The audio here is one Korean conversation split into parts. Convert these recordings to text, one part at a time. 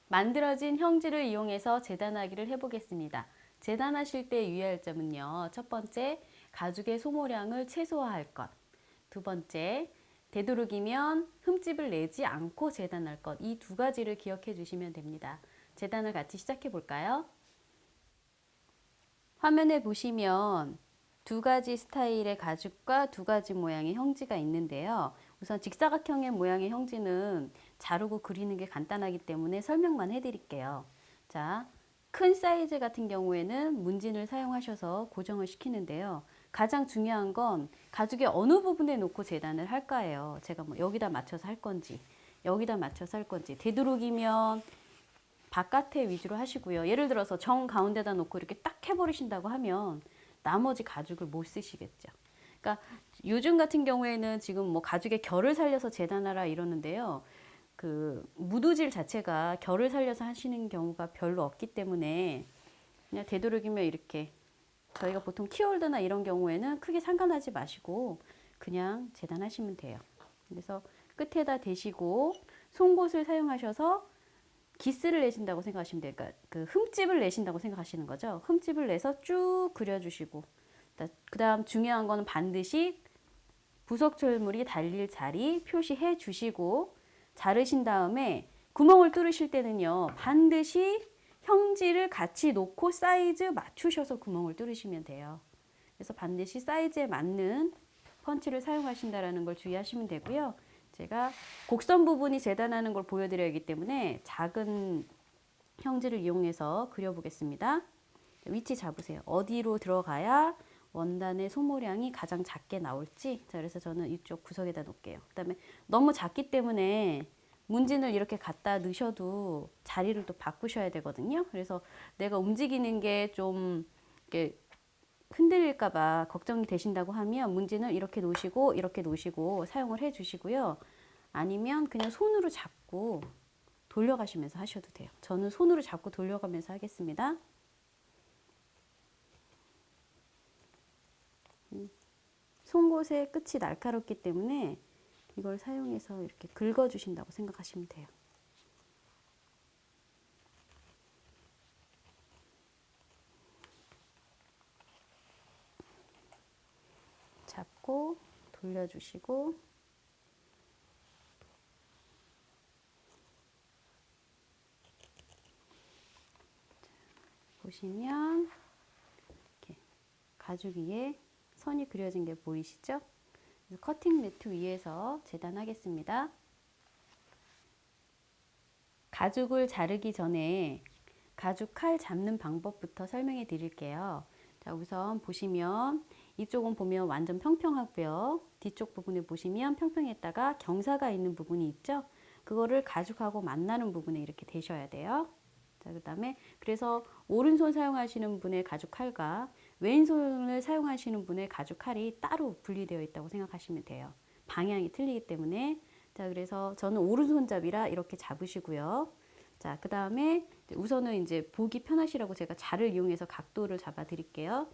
만들어진 형질을 이용해서 재단하기를 해보겠습니다. 재단하실 때 유의할 점은요. 첫 번째, 가죽의 소모량을 최소화할 것. 두 번째, 되도록이면 흠집을 내지 않고 재단할 것. 이 두 가지를 기억해 주시면 됩니다. 재단을 같이 시작해 볼까요? 화면에 보시면 두 가지 스타일의 가죽과 두 가지 모양의 형지가 있는데요. 우선 직사각형의 모양의 형지는 자르고 그리는 게 간단하기 때문에 설명만 해드릴게요. 자, 큰 사이즈 같은 경우에는 문진을 사용하셔서 고정을 시키는데요. 가장 중요한 건 가죽의 어느 부분에 놓고 재단을 할까예요. 제가 뭐 여기다 맞춰서 할 건지, 여기다 맞춰서 할 건지, 되도록이면 바깥에 위주로 하시고요. 예를 들어서 정 가운데다 놓고 이렇게 딱 해버리신다고 하면 나머지 가죽을 못 쓰시겠죠. 그러니까 요즘 같은 경우에는 지금 뭐 가죽의 결을 살려서 재단하라 이러는데요. 그 무드질 자체가 결을 살려서 하시는 경우가 별로 없기 때문에 그냥 되도록이면 이렇게 저희가 보통 키홀더나 이런 경우에는 크게 상관하지 마시고 그냥 재단하시면 돼요. 그래서 끝에다 대시고 송곳을 사용하셔서 기스를 내신다고 생각하시면 돼요. 그러니까 그 흠집을 내신다고 생각하시는 거죠. 흠집을 내서 쭉 그려주시고 그 다음 중요한 거는 반드시 부석철물이 달릴 자리 표시해 주시고 자르신 다음에 구멍을 뚫으실 때는요. 반드시 형질을 같이 놓고 사이즈 맞추셔서 구멍을 뚫으시면 돼요. 그래서 반드시 사이즈에 맞는 펀치를 사용하신다는 걸 주의하시면 되고요. 제가 곡선 부분이 재단하는 걸 보여드려야 하기 때문에 작은 형질을 이용해서 그려보겠습니다. 위치 잡으세요. 어디로 들어가야 원단의 소모량이 가장 작게 나올지. 자, 그래서 저는 이쪽 구석에다 놓을게요. 그 다음에 너무 작기 때문에 문진을 이렇게 갖다 넣으셔도 자리를 또 바꾸셔야 되거든요. 그래서 내가 움직이는 게 좀 이렇게 흔들릴까봐 걱정이 되신다고 하면 문진을 이렇게 놓으시고 사용을 해 주시고요. 아니면 그냥 손으로 잡고 돌려가시면서 하셔도 돼요. 저는 손으로 잡고 돌려가면서 하겠습니다. 송곳의 끝이 날카롭기 때문에 이걸 사용해서 이렇게 긁어주신다고 생각하시면 돼요. 잡고 돌려주시고 보시면 이렇게 가죽 위에 선이 그려진 게 보이시죠? 커팅 매트 위에서 재단하겠습니다. 가죽을 자르기 전에 가죽 칼 잡는 방법부터 설명해 드릴게요. 자, 우선 보시면 이쪽은 보면 완전 평평하고요. 뒤쪽 부분에 보시면 평평했다가 경사가 있는 부분이 있죠. 그거를 가죽하고 만나는 부분에 이렇게 대셔야 돼요. 자, 그 다음에 그래서 오른손 사용하시는 분의 가죽 칼과 왼손을 사용하시는 분의 가죽 칼이 따로 분리되어 있다고 생각하시면 돼요. 방향이 틀리기 때문에. 자, 그래서 저는 오른손잡이라 이렇게 잡으시고요. 자, 그 다음에 우선은 이제 보기 편하시라고 제가 자를 이용해서 각도를 잡아 드릴게요.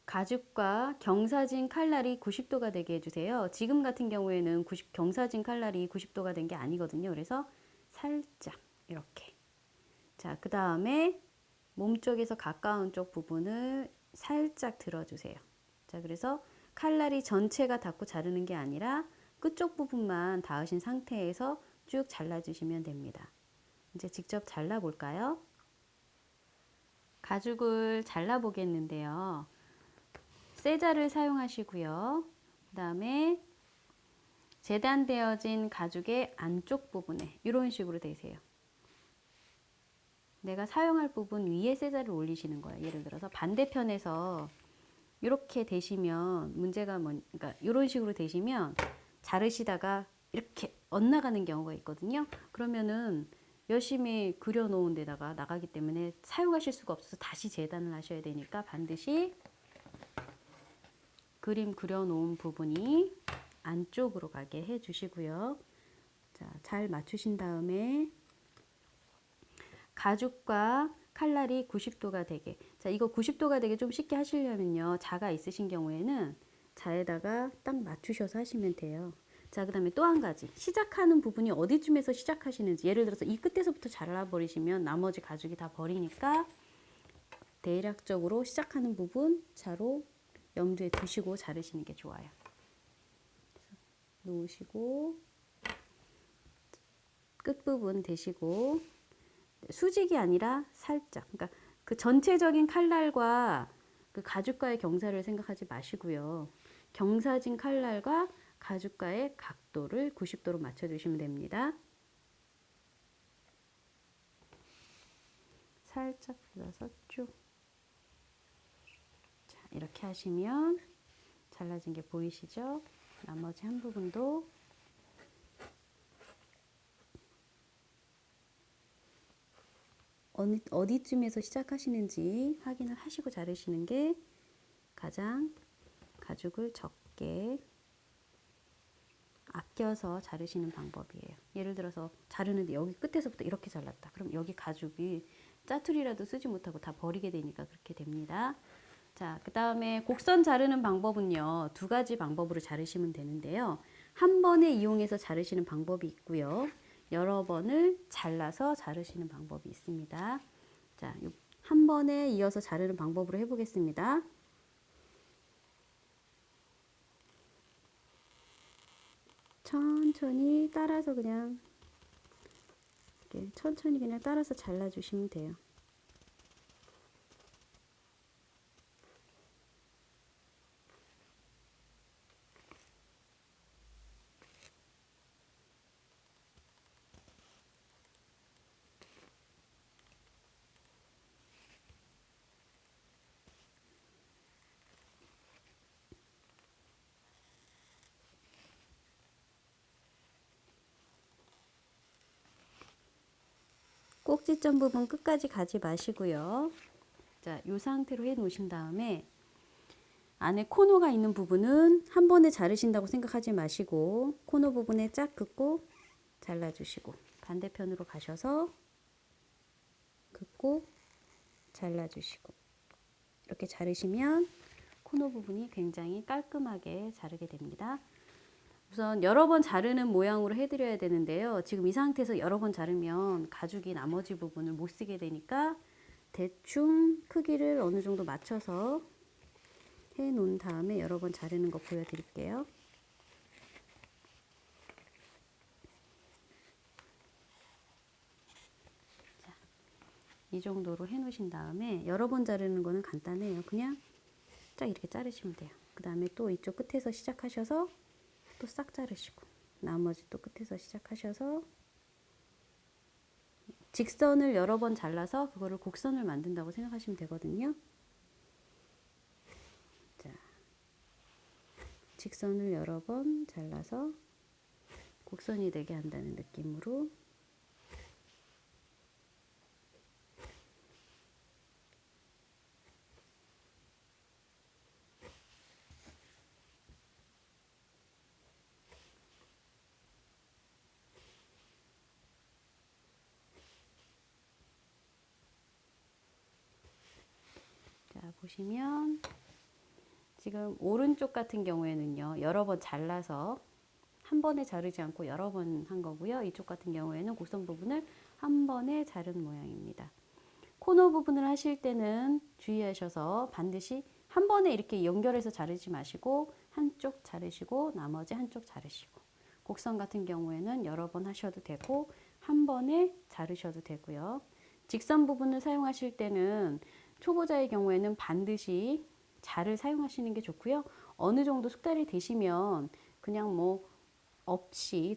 가죽과 경사진 칼날이 90도가 되게 해주세요. 지금 같은 경우에는 경사진 칼날이 90도가 된 게 아니거든요. 그래서 살짝 이렇게. 자, 그 다음에 몸쪽에서 가까운 쪽 부분을 살짝 들어주세요. 자, 그래서 칼날이 전체가 닿고 자르는 게 아니라 끝쪽 부분만 닿으신 상태에서 쭉 잘라주시면 됩니다. 이제 직접 잘라볼까요? 가죽을 잘라보겠는데요. 쇠자를 사용하시고요. 그 다음에 재단되어진 가죽의 안쪽 부분에 이런 식으로 대세요. 내가 사용할 부분 위에 쇠자를 올리시는 거예요. 예를 들어서 반대편에서 이렇게 대시면 문제가 그러니까 이런 식으로 대시면 자르시다가 이렇게 엇나가는 경우가 있거든요. 그러면은 열심히 그려놓은 데다가 나가기 때문에 사용하실 수가 없어서 다시 재단을 하셔야 되니까 반드시 그림 그려놓은 부분이 안쪽으로 가게 해주시고요. 자, 잘 맞추신 다음에 가죽과 칼날이 90도가 되게. 자, 이거 90도가 되게 좀 쉽게 하시려면요. 자가 있으신 경우에는 자에다가 딱 맞추셔서 하시면 돼요. 자, 그 다음에 또 한 가지. 시작하는 부분이 어디쯤에서 시작하시는지. 예를 들어서 이 끝에서부터 잘라버리시면 나머지 가죽이 다 버리니까 대략적으로 시작하는 부분 자로 염두에 두시고 자르시는 게 좋아요. 놓으시고 끝부분 대시고 수직이 아니라 살짝, 그러니까 그 전체적인 칼날과 그 가죽과의 경사를 생각하지 마시고요. 경사진 칼날과 가죽과의 각도를 90도로 맞춰주시면 됩니다. 살짝 불어서 쭉. 자, 이렇게 하시면 잘라진 게 보이시죠? 나머지 한 부분도 어디쯤에서 시작하시는지 확인을 하시고 자르시는 게 가장 가죽을 적게 아껴서 자르시는 방법이에요. 예를 들어서 자르는데 여기 끝에서부터 이렇게 잘랐다. 그럼 여기 가죽이 짜투리라도 쓰지 못하고 다 버리게 되니까 그렇게 됩니다. 자, 그 다음에 곡선 자르는 방법은요. 두 가지 방법으로 자르시면 되는데요. 한 번에 이용해서 자르시는 방법이 있고요. 여러 번을 잘라서 자르시는 방법이 있습니다. 자, 한 번에 이어서 자르는 방법으로 해보겠습니다. 천천히 따라서 그냥 이렇게 천천히 그냥 따라서 잘라주시면 돼요. 꼭지점 부분 끝까지 가지 마시고요. 자, 이 상태로 해 놓으신 다음에 안에 코너가 있는 부분은 한 번에 자르신다고 생각하지 마시고 코너 부분에 쫙 긋고 잘라주시고 반대편으로 가셔서 긋고 잘라주시고 이렇게 자르시면 코너 부분이 굉장히 깔끔하게 자르게 됩니다. 우선 여러 번 자르는 모양으로 해드려야 되는데요. 지금 이 상태에서 여러 번 자르면 가죽이 나머지 부분을 못 쓰게 되니까 대충 크기를 어느 정도 맞춰서 해 놓은 다음에 여러 번 자르는 거 보여드릴게요. 자, 이 정도로 해 놓으신 다음에 여러 번 자르는 거는 간단해요. 그냥 쫙 이렇게 자르시면 돼요. 그 다음에 또 이쪽 끝에서 시작하셔서 또 싹 자르시고 나머지 또 끝에서 시작하셔서 직선을 여러 번 잘라서 그거를 곡선을 만든다고 생각하시면 되거든요. 자, 직선을 여러 번 잘라서 곡선이 되게 한다는 느낌으로 자, 보시면 지금 오른쪽 같은 경우에는요. 여러 번 잘라서 한 번에 자르지 않고 여러 번 한 거고요. 이쪽 같은 경우에는 곡선 부분을 한 번에 자른 모양입니다. 코너 부분을 하실 때는 주의하셔서 반드시 한 번에 이렇게 연결해서 자르지 마시고 한쪽 자르시고 나머지 한쪽 자르시고 곡선 같은 경우에는 여러 번 하셔도 되고 한 번에 자르셔도 되고요. 직선 부분을 사용하실 때는 초보자의 경우에는 반드시 자를 사용하시는 게 좋고요. 어느 정도 숙달이 되시면 그냥 뭐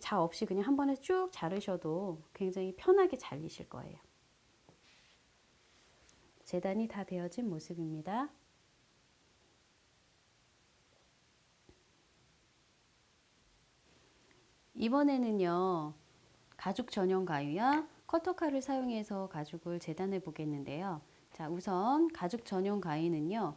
자 없이 그냥 한 번에 쭉 자르셔도 굉장히 편하게 잘리실 거예요. 재단이 다 되어진 모습입니다. 이번에는요. 가죽 전용 가위와 커터칼을 사용해서 가죽을 재단해 보겠는데요. 자, 우선 가죽 전용 가위는요.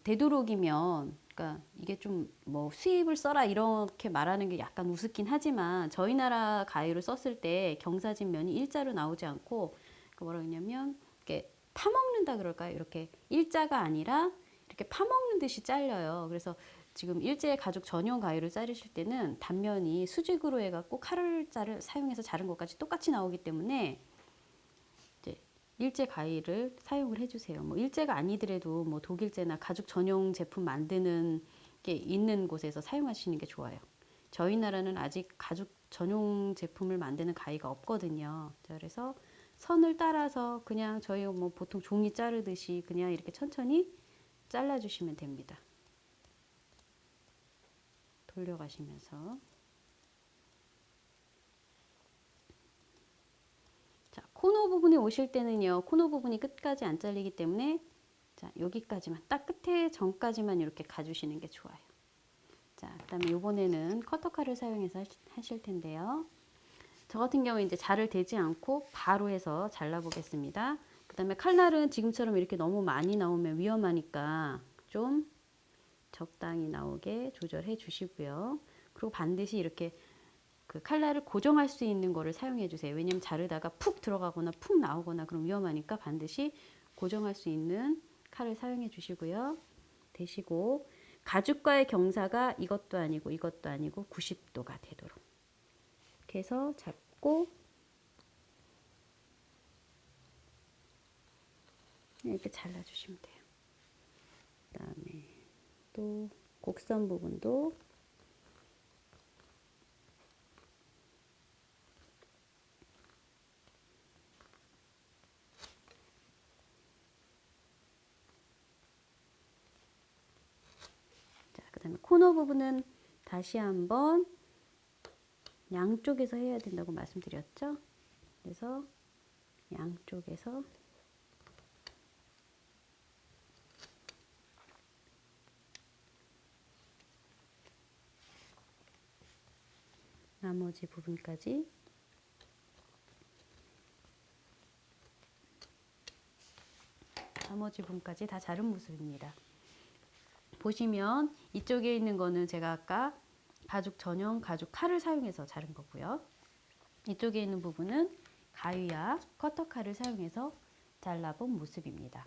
되도록이면 그러니까 이게 좀 뭐 수입을 써라 이렇게 말하는 게 약간 우습긴 하지만 저희 나라 가위로 썼을 때 경사진 면이 일자로 나오지 않고 그 뭐라 그러냐면 이렇게 파먹는다 그럴까요? 이렇게 일자가 아니라 이렇게 파먹는 듯이 잘려요. 그래서 지금 일제 가죽 전용 가위를 자르실 때는 단면이 수직으로 해갖고 칼을 사용해서 자른 것까지 똑같이 나오기 때문에 이제 일제 가위를 사용을 해주세요. 뭐 일제가 아니더라도 뭐 독일제나 가죽 전용 제품 만드는 게 있는 곳에서 사용하시는 게 좋아요. 저희 나라는 아직 가죽 전용 제품을 만드는 가위가 없거든요. 그래서 선을 따라서 그냥 저희 뭐 보통 종이 자르듯이 그냥 이렇게 천천히 잘라주시면 됩니다. 돌려가시면서. 자, 코너 부분에 오실 때는요, 코너 부분이 끝까지 안 잘리기 때문에 자, 여기까지만, 딱 끝에 전까지만 이렇게 가주시는 게 좋아요. 자, 그 다음에 이번에는 커터칼을 사용해서 하실 텐데요. 저 같은 경우에 이제 자를 대지 않고 바로 해서 잘라 보겠습니다. 그 다음에 칼날은 지금처럼 이렇게 너무 많이 나오면 위험하니까 좀 적당히 나오게 조절해 주시고요. 그리고 반드시 이렇게 그 칼날을 고정할 수 있는 거를 사용해 주세요. 왜냐면 자르다가 푹 들어가거나 푹 나오거나 그럼 위험하니까 반드시 고정할 수 있는 칼을 사용해 주시고요. 대시고 가죽과의 경사가 이것도 아니고 이것도 아니고 90도가 되도록 이렇게 해서 잡고 이렇게 잘라주시면 돼요. 그 다음에 또 곡선 부분도 그 다음에 코너 부분은 다시 한번 양쪽에서 해야 된다고 말씀드렸죠. 그래서 양쪽에서 나머지 부분까지 다 자른 모습입니다. 보시면 이쪽에 있는 거는 제가 아까 가죽 전용 가죽 칼을 사용해서 자른 거고요. 이쪽에 있는 부분은 가위와 커터 칼을 사용해서 잘라본 모습입니다.